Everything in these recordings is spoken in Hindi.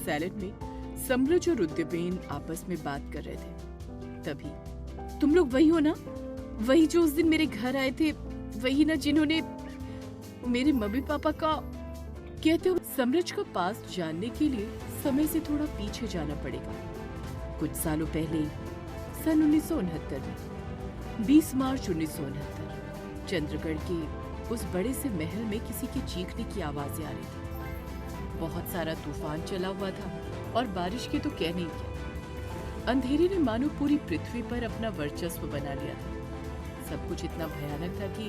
सैलेड में सम्रज और उद्यपेन आपस में बात कर रहे थे। तभी, तुम लोग वही हो ना? वही जो उस दिन मेरे घर आए थे, वही ना जिन्होंने मेरे मम्मी पापा का? कहते हो सम्रज का पास्ट जानने के लिए समय से थोड़ा पीछे जाना पड़ेगा। कुछ सालों पहले सन 1969 में 20 मार्च 1969 चंद्रगढ़ के उस बड़े से महल में किसी के चीखने की आवाजें आ रही थी। बहुत सारा तूफान चला हुआ था और बारिश के तो कहने ही क्या। अंधेरे ने मानो पूरी पृथ्वी पर अपना वर्चस्व बना लिया था। सब कुछ इतना भयानक था कि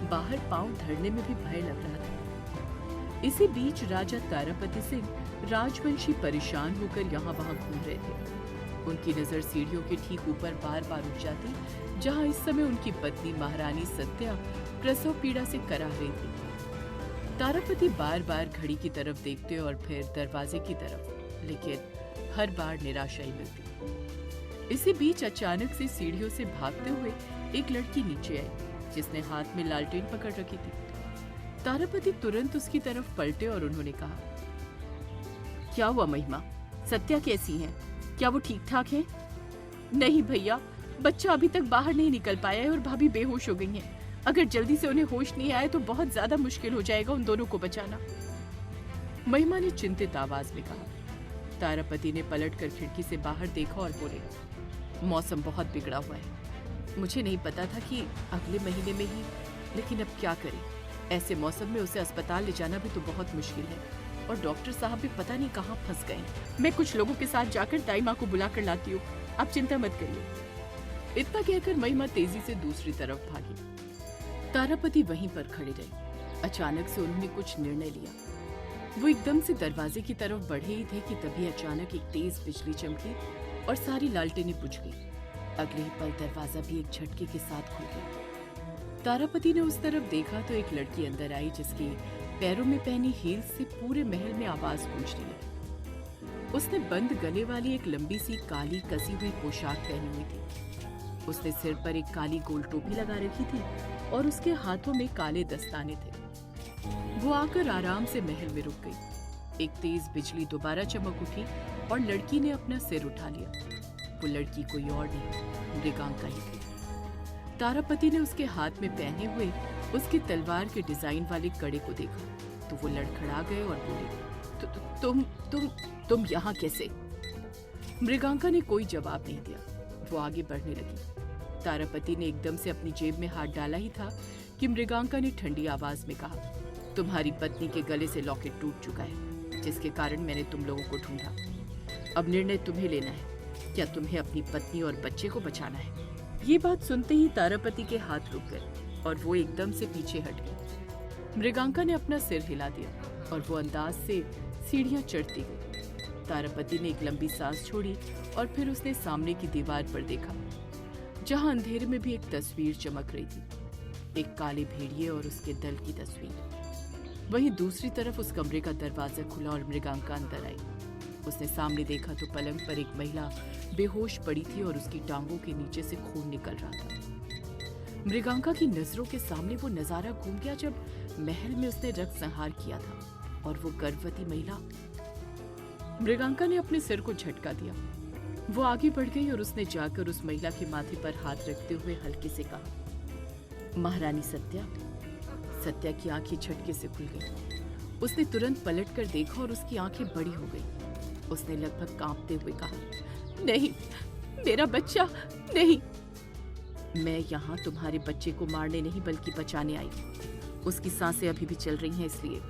बाहर पांव धरने में भी भय लग रहा था। इसी बीच राजा तारापति सिंह राजवंशी परेशान होकर यहाँ वहां घूम रहे थे। उनकी नजर सीढ़ियों के ठीक ऊपर बार बार उठ जाती, जहाँ इस समय उनकी पत्नी महारानी सत्या प्रसव पीड़ा से कराह रही थी। तारापति बार बार घड़ी की तरफ देखते और फिर दरवाजे की तरफ, लेकिन हर बार निराशा ही मिलती। इसी बीच अचानक से सीढ़ियों से भागते हुए एक लड़की नीचे आई, जिसने हाथ में लालटेन पकड़ रखी थी। तारापति तुरंत उसकी तरफ पलटे और उन्होंने कहा, क्या हुआ महिमा? सत्या कैसी हैं? क्या वो ठीक ठाक हैं? नहीं भैया, बच्चा अभी तक बाहर नहीं निकल पाया है और भाभी बेहोश हो गई हैं। अगर जल्दी से उन्हें होश नहीं आए तो बहुत ज्यादा मुश्किल हो जाएगा उन दोनों को बचाना, महिमा ने चिंतित आवाज में कहा। तारापति ने पलटकर खिड़की से बाहर देखा और बोले, मौसम बहुत बिगड़ा हुआ है। मुझे नहीं पता था कि अगले महीने में ही, लेकिन अब क्या करें? ऐसे मौसम में उसे अस्पताल ले जाना भी तो बहुत मुश्किल है और डॉक्टर साहब भी पता नहीं कहाँ फंस गए। मैं कुछ लोगों के साथ जाकर दाई माँ को बुला कर लाती हूँ, आप चिंता मत करिए। इतना कहकर महिमा तेजी से दूसरी तरफ भागी। तारापति वहीं पर खड़े रहे। अचानक से उन्होंने कुछ निर्णय लिया। वो एकदम से दरवाजे की तरफ बढ़े ही थे कि तभी अचानक एक तेज बिजली चमकी और सारी लालटेनें बुझ गई। अगले ही पल दरवाजा भी एक झटके के साथ खुल गया। तारापति ने उस तरफ देखा तो एक लड़की अंदर आई, जिसके पैरों में पहनी हील्स से पूरे महल में आवाज गूंजने लगी। उसने बंद गले वाली एक लंबी सी काली कसी हुई पोशाक पहनी हुई थी। उसने सिर पर एक काली गोल टोपी लगा रखी थी और उसके हाथों में काले दस्ताने थे। वो आकर आराम से महल में रुक गई। एक तेज बिजली दोबारा चमक उठी और लड़की ने अपना सिर उठा लिया। वो लड़की कोई और नहीं, मृगांका ही थी। तारापति ने उसके हाथ में पहने हुए उसकी तलवार के डिजाइन वाले कड़े को देखा तो वो लड़खड़ा गए और बोले, तुम यहाँ कैसे? मृगांका ने कोई जवाब नहीं दिया। वो आगे बढ़ने लगी। तारापति ने एकदम से अपनी जेब में हाथ डाला ही था कि मृगांका ने ठंडी आवाज में कहा, तुम्हारी पत्नी के गले से लॉकेट टूट चुका है, जिसके कारण मैंने तुम लोगों को ढूंढा। अब निर्णय तुम्हें लेना है, क्या तुम्हें अपनी पत्नी और बच्चे को बचाना है? ये बात सुनते ही तारापति के हाथ रुक गए और वो एकदम से पीछे हट गई। मृगांका ने अपना सिर हिला दिया और वो अंदाज से सीढ़ियां चढ़ती गई। तारापति ने एक लंबी सांस छोड़ी और फिर उसने सामने की दीवार पर देखा, जहां अंधेरे में भी एक तस्वीर चमक रही थी, एक काले भेड़िए और उसके दल की तस्वीर। वहीं दूसरी तरफ उस कमरे का दरवाजा खुला और मृगांका अंदर आई। उसने सामने देखा तो पलंग पर एक महिला बेहोश पड़ी थी और उसकी टांगों के नीचे से खून निकल रहा था। मृगांका की नजरों के सामने वो नजारा घूम गया जब महल में उसने रक्त संहार किया था और वो गर्भवती महिला। मृगांका ने अपने सिर को झटका दिया। वो आगे बढ़ गई और उसने जाकर उस महिला के माथे पर हाथ रखते हुए हल्के से कहा, महारानी सत्या। सत्या की आंखें झटके से खुल गई। उसने तुरंत पलट कर देखा और उसकी आंखें बड़ी हो गई। उसने लगभग कांपते हुए कहा, नहीं, मेरा बच्चा नहीं। मैं यहाँ तुम्हारे बच्चे को मारने नहीं बल्कि बचाने आई। उसकी सांसें अभी भी चल रही हैं, इसलिए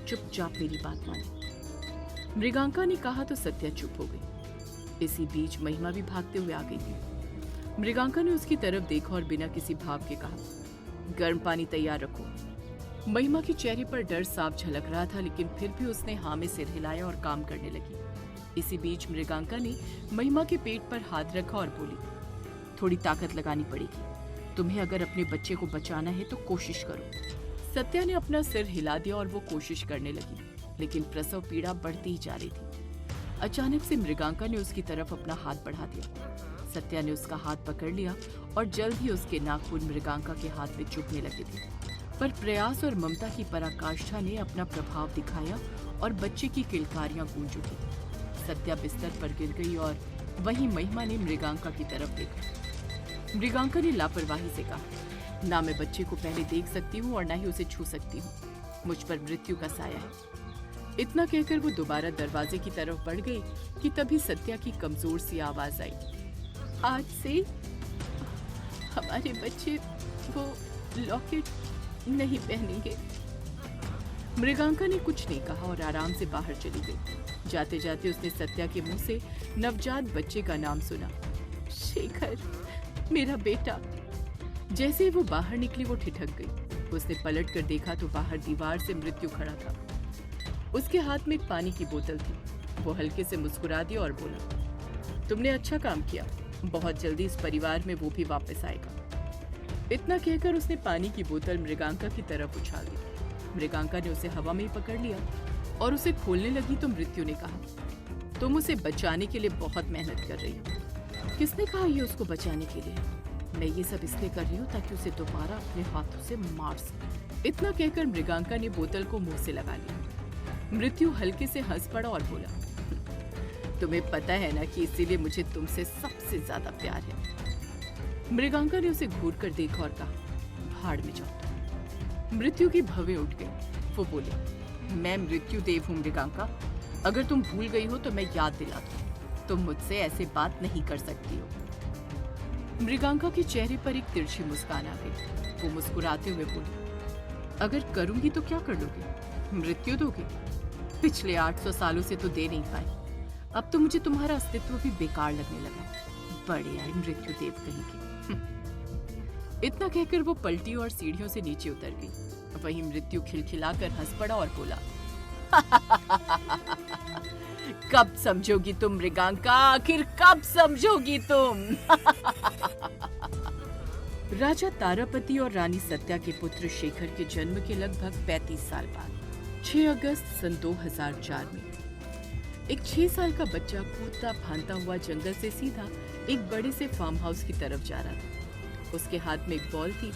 चुपचाप मेरी बात माने। मृगांका ने कहा तो सत्या चुप हो गई। इसी बीच महिमा भी भागते हुए आ गई थी। मृगांका ने उसकी तरफ देखा और बिना किसी भाव के कहा, गर्म पानी तैयार रखो। महिमा के चेहरे पर डर साफ झलक रहा था, लेकिन फिर भी उसने हाँ में सिर हिलाया और काम करने लगी। इसी बीच मृगांका ने महिमा के पेट पर हाथ रखा और बोली, थोड़ी ताकत लगानी पड़ेगी। तुम्हें अगर अपने बच्चे को बचाना है तो कोशिश करो। सत्या ने अपना सिर हिला दिया और वो कोशिश करने लगी, लेकिन प्रसव पीड़ा बढ़ती ही जा रही थी। अचानक से मृगांका ने उसकी तरफ अपना हाथ बढ़ा दिया। सत्या ने उसका हाथ पकड़ लिया और जल्द ही उसके नाखून मृगांका के हाथ में चुभने लगे थे। पर प्रयास और ममता की पराकाष्ठा ने अपना प्रभाव दिखाया और बच्चे की किलकारियां गूंज उठी थी। सत्या बिस्तर पर गिर गई और वहीं महिमा ने मृगांका की तरफ देखा। मृगांका ने लापरवाही से कहा, ना मैं बच्चे को पहले देख सकती हूँ और ना ही उसे छू सकती हूँ, मुझ पर मृत्यु का साया है। इतना कहकर वो दोबारा दरवाजे की तरफ बढ़ गई कि तभी सत्या की कमजोर सी आवाज आई, आज से हमारे बच्चे वो लॉकेट नहीं पहनेंगे। मृगांका ने कुछ नहीं कहा और आराम से बाहर चली गई। जाते जाते उसने सत्या के मुंह से नवजात बच्चे का नाम सुना, शेखर, मेरा बेटा। जैसे ही वो बाहर निकली वो ठिठक गई। उसने पलट कर देखा तो बाहर दीवार से मृत्यु खड़ा था। उसके हाथ में एक पानी की बोतल थी। वो हल्के से मुस्कुरा दिया और बोला, तुमने अच्छा काम किया, बहुत जल्दी इस परिवार में वो भी वापस आएगा। इतना कहकर उसने पानी की बोतल मृगांका की तरफ उछाल दी। मृगांका ने उसे हवा में ही पकड़ लिया और उसे खोलने लगी तो मृत्यु ने कहा, तुम उसे बचाने के लिए बहुत मेहनत कर रही हो। किसने कहा ये उसको बचाने के लिए? मैं ये सब इसलिए कर रही हूँ ताकि उसे दोबारा अपने हाथों से मार सके। इतना कहकर मृगांका ने बोतल को मुंह से लगा लिया। मृत्यु हल्के से हंस पड़ा और बोला, तुम्हें पता है ना कि इसीलिए मुझे तुमसे सबसे ज्यादा प्यार है। मृगांका ने उसे घूर कर देखा और कहा, भाड़ में जाओ। मृत्यु की भवें उठ गई। वो बोले, मैं मृत्यु देव हूँ मृगांका, अगर तुम भूल गई हो तो मैं याद दिला दूं, तुम मुझसे ऐसे बात नहीं कर सकती हो। मृगांका के चेहरे पर एक तिरछी मुस्कान आ गई। वो मुस्कुराते हुए बोली, अगर करूंगी तो क्या कर लोगे? मृत्यु दोगे? पिछले 800 सालों से तो दे नहीं पाए, अब तो मुझे तुम्हारा अस्तित्व भी बेकार लगने लगा। बड़े आए मृत्यु देव कहीं के। इतना कहकर वो पलटी और सीढ़ियों से नीचे उतर गई। वहीं मृत्यु खिलखिलाकर हंस पड़ा और बोला, कब समझोगी तुम मृगांका, आखिर कब समझोगी तुम? राजा तारापति और रानी सत्या के पुत्र शेखर के जन्म के लगभग 35 साल बाद 6 अगस्त सन 2004 में एक 6 साल का बच्चा कूदता फांदता हुआ जंगल से सीधा एक बड़े से फार्म हाउस की तरफ जा रहा था। उसके हाथ में एक बॉल थी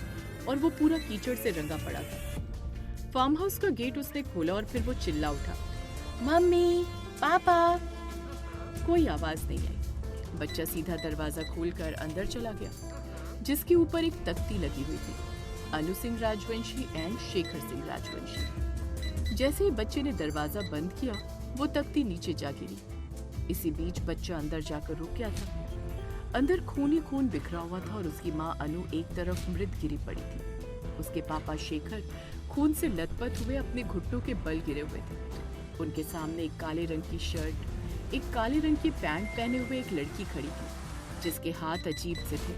और वो पूरा कीचड़ से रंगा पड़ा था। फार्म हाउस का गेट उसने खोला और फिर वो चिल्ला उठा, मम्मी, पापा। कोई आवाज नहीं आई। बच्चा सीधा दरवाजा खोलकर अंदर चला गया, जिसके ऊपर एक तख्ती लगी हुई थी, अनु सिंह राजवंशी एंड शेखर सिंह राजवंशी। जैसे ही बच्चे ने दरवाजा बंद किया, वो तख्ती नीचे जा गिरी। इसी बीच बच्चा अंदर जाकर रुक गया था। अंदर खून ही खून बिखरा हुआ था और उसकी माँ अनु एक तरफ मृत गिरी पड़ी थी। उसके पापा शेखर खून से लथपथ हुए अपने घुटनों के बल गिरे हुए थे। उनके सामने एक काले रंग की शर्ट, एक काले रंग की पैंट पहने हुए एक लड़की खड़ी थी, जिसके हाथ अजीब से थे,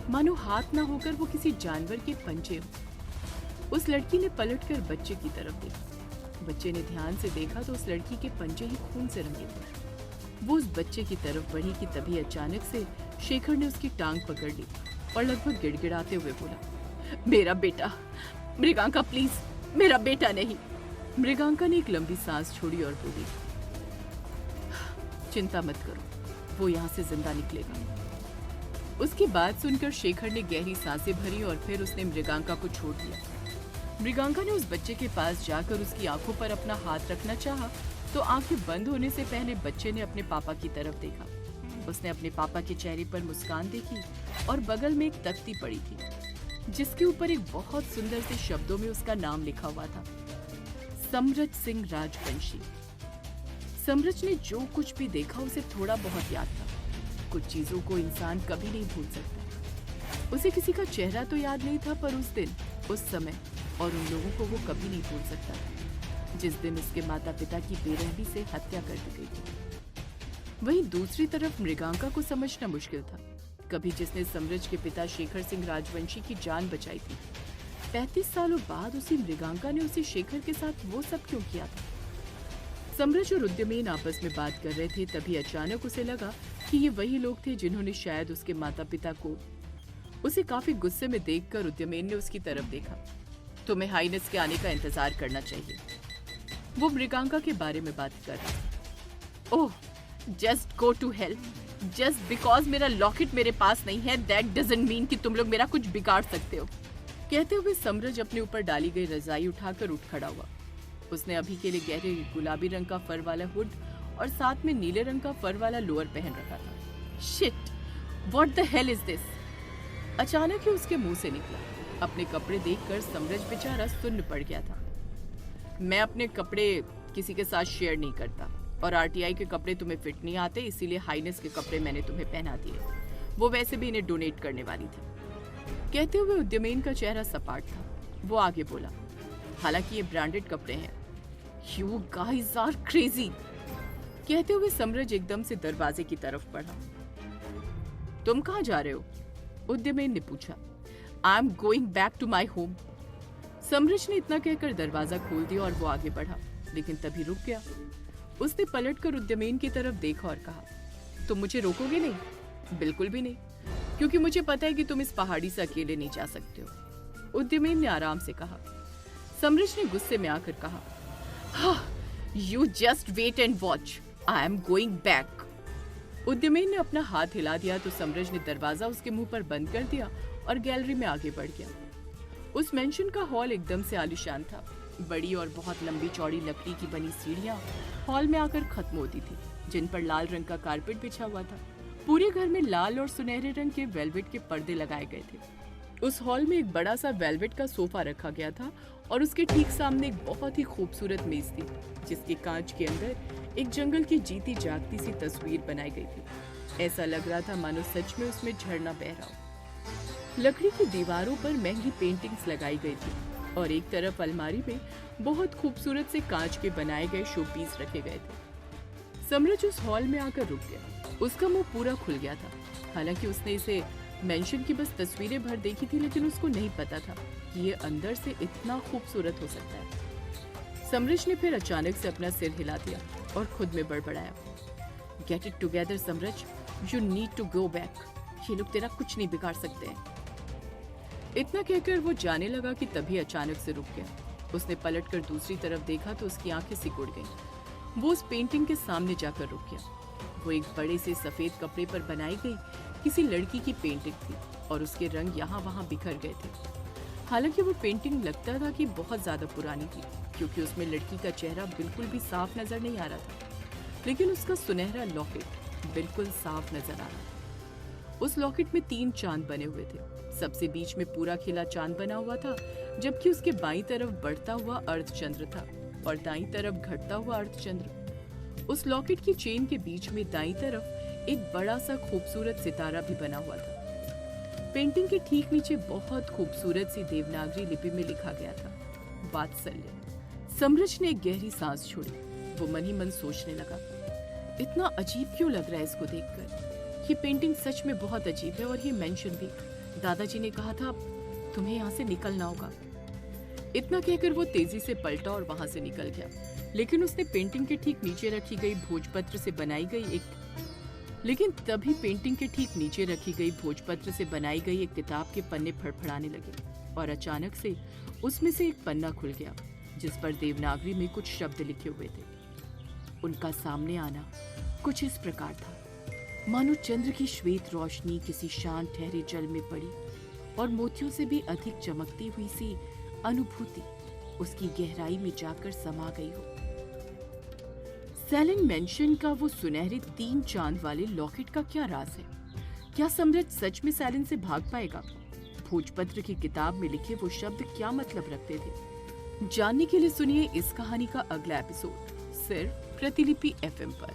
मानो हाथ ना होकर वो किसी जानवर के पंजे हो। उस लड़की ने पलटकर बच्चे की तरफ देखा। बच्चे ने ध्यान से देखा तो उस लड़की के पंजे ही खून से रंगे थे। वो उस बच्चे की तरफ बढ़ी कि तभी अचानक से शेखर ने उसकी टांग पकड़ ली और लगभग गिड़गिड़ाते हुए बोला, मेरा बेटा। मृगांका प्लीज, मेरा बेटा नहीं। मृगांका ने एक लंबी सांस छोड़ी और बोली, चिंता मत करो, वो यहाँ से जिंदा निकलेगा। उसकी बात सुनकर शेखर ने गहरी सांसें भरी और फिर उसने मृगांका को छोड़ दिया। मृगांका ने उस बच्चे के पास जाकर उसकी आंखों पर अपना हाथ रखना चाहा तो आंखें बंद होने से पहले बच्चे ने अपने पापा की तरफ देखा। उसने अपने पापा के चेहरे पर मुस्कान देखी और बगल में एक तख्ती पड़ी थी, जिसके ऊपर एक बहुत सुंदर से शब्दों में उसका नाम लिखा हुआ था, सम्रज सिंह राजवंशी। सम्रज ने जो कुछ भी देखा उसे थोड़ा बहुत याद था। कुछ चीजों को इंसान कभी नहीं भूल सकता। उसे किसी का चेहरा तो याद नहीं था, पर उस दिन, उस समय और उन लोगों को वो कभी नहीं भूल सकता था, जिस दिन उसके माता पिता की बेरहमी से हत्या कर दी गई थी। वहीं दूसरी तरफ मृगांका को समझना मुश्किल था। कभी जिसने सम्रज के पिता शेखर सिंह राजवंशी की जान बचाई थी, 35 सालों बाद उसी मृगांका ने उसी शेखर के साथ वो सब क्यों किया था? सम्रज और उद्यमेन आपस में बात कर रहे थे, तभी अचानक उसे लगा कि ये वही लोग थे जिन्होंने शायद उसके माता पिता को। उसे काफी गुस्से में देखकर उद्यमेन ने उसकी तरफ देखा। तुम्हें हाइनेस के आने का इंतजार करना चाहिए। वो मृगांका के बारे में बात कर रहा। Oh, just go to hell. Just because मेरा लॉकेट मेरे पास नहीं है, दैट डजंट मीन कि तुम लोग मेरा कुछ बिगाड़ सकते हो। कहते हुए सम्रज अपने ऊपर डाली गई रजाई उठाकर उठ खड़ा हुआ। उसने अभी के लिए गहरे गुलाबी रंग का फर वाला हुड और साथ में नीले रंग का फर वाला लोअर पहन रखा था। Shit, what the hell is this? अचानक ही उसके मुंह से निकला। अपने कपड़े देखकर समरज बेचारा सुन्न पड़ गया था। मैं अपने कपड़े किसी के साथ शेयर नहीं करता और आरटीआई के कपड़े तुम्हें फिट नहीं आते, इसीलिए हाइनेस के कपड़े मैंने तुम्हें पहना दिए। वो वैसे भी इन्हें डोनेट करने वाली थी। कहते हुए उद्यमेन का चेहरा सपाट था। वो आगे बोला, हालांकि ये ब्रांडेड कपड़े हैं। You guys are crazy! कहते हुए समरज एकदम से दरवाजे की तरफ बढ़ा। तुम कहाँ जा रहे हो? उद्यमेन ने पूछा। I am going back to my home. Samraj ने इतना कहकर दरवाजा खोल दिया और वो आगे बढ़ा, लेकिन तभी रुक गया। उसने पलटकर उद्यमेन की तरफ देखा और कहा, तुम मुझे रोकोगे नहीं? बिल्कुल भी नहीं, क्योंकि मुझे पता है कि तुम इस पहाड़ी से अकेले नहीं जा सकते हो। उद्यमेन ने आराम से कहा। समरज ने गुस्से में आकर कहा, You just wait and watch. I am going back. उद्यमेन ने अपना हाथ हिला दिया तो समरज ने दरवाजा उसके मुंह पर बंद कर दिया और गैलरी में आगे बढ़ गया। उस मेंशन का हॉल एकदम से आलीशान था। बड़ी और बहुत लंबी चौड़ी लकड़ी की बनी सीढ़ियां हॉल में आकर खत्म होती थी, जिन पर लाल रंग का कारपेट बिछा हुआ था। पूरे घर में लाल और सुनहरे रंग के वेलवेट के पर्दे लगाए गए थे। उस हॉल में एक बड़ा सा वेलवेट का सोफा रखा गया था और उसके ठीक सामने एक बहुत ही खूबसूरत मेज थी, जिसके कांच के अंदर एक जंगल की जीती जागती सी तस्वीर बनाई गई थी। ऐसा लग रहा था मानो सच में उसमें झरना बह रहा हो। लकड़ी की दीवारों पर महंगी पेंटिंग्स लगाई गई थी और एक तरफ अलमारी में बहुत खूबसूरत से कांच के बनाए गए शो पीस रखे गए थे। समरज उस हॉल में आकर रुक गया। उसका मुंह पूरा खुल गया था। हालांकि उसने इसे मेंशन की बस तस्वीरें भर देखी थी, लेकिन उसको नहीं पता था कि ये अंदर से इतना खूबसूरत हो सकता है। समरज ने फिर अचानक से अपना सिर हिला दिया और खुद में बड़बड़ाया, get it together Samraj, you need to go back. ये लोग तेरा कुछ नहीं बिगाड़ सकते हैं। इतना कहकर वो जाने लगा कि तभी अचानक से रुक गया। उसने पलटकर दूसरी तरफ देखा तो उसकी आंखें सिकुड़ गईं। वो उस पेंटिंग के सामने जाकर रुक गया। वो एक बड़े से सफेद कपड़े पर बनाई गई किसी लड़की की पेंटिंग थी और उसके रंग यहाँ वहाँ बिखर गए थे। हालांकि वो पेंटिंग लगता था कि बहुत ज्यादा पुरानी थी, क्योंकि उसमें लड़की का चेहरा बिल्कुल भी साफ नजर नहीं आ रहा था, लेकिन उसका सुनहरा लॉकेट बिल्कुल साफ नजर आ रहा था। उस लॉकेट में 3 चांद बने हुए थे। सबसे बीच में पूरा खिला चांद बना हुआ था, जबकि उसके बाईं तरफ बढ़ता हुआ अर्धचंद्र था और दाईं तरफ घटता हुआ अर्धचंद्र। उस लॉकेट की चेन के बीच में दाईं तरफ एक बड़ा सा खूबसूरत सितारा भी बना हुआ था। पेंटिंग के ठीक नीचे बहुत खूबसूरत सी देवनागरी लिपि में लिखा गया था, वात्सल्य। समरज ने एक गहरी सांस छोड़ी। वो मन ही मन सोचने लगा, इतना अजीब क्यों लग रहा है इसको देखकर। ये पेंटिंग सच में बहुत अजीब है और ये मेंशन भी। दादाजी ने कहा था तुम्हें यहाँ से निकलना होगा। इतना कहकर वो तेजी से पलटा और वहां से निकल गया। लेकिन उसने पेंटिंग के ठीक नीचे रखी गई भोजपत्र से बनाई गई एक किताब के पन्ने फड़फड़ाने लगे और अचानक से उसमें से एक पन्ना खुल गया, जिस पर देवनागरी में कुछ शब्द लिखे हुए थे। उनका सामने आना कुछ इस प्रकार था, मानो चंद्र की श्वेत रोशनी किसी शांत ठहरे जल में पड़ी और मोतियों से भी अधिक चमकती हुई सी अनुभूति उसकी गहराई में जाकर समा गई हो। सेलिन मेंशन का वो सुनहरे 3 चांद वाले लॉकेट का क्या राज है? क्या समरज सच में सेलिन से भाग पाएगा? भोजपत्र की किताब में लिखे वो शब्द क्या मतलब रखते थे? जानने के लिए सुनिए इस कहानी का अगला एपिसोड सिर्फ प्रतिलिपि FM पर।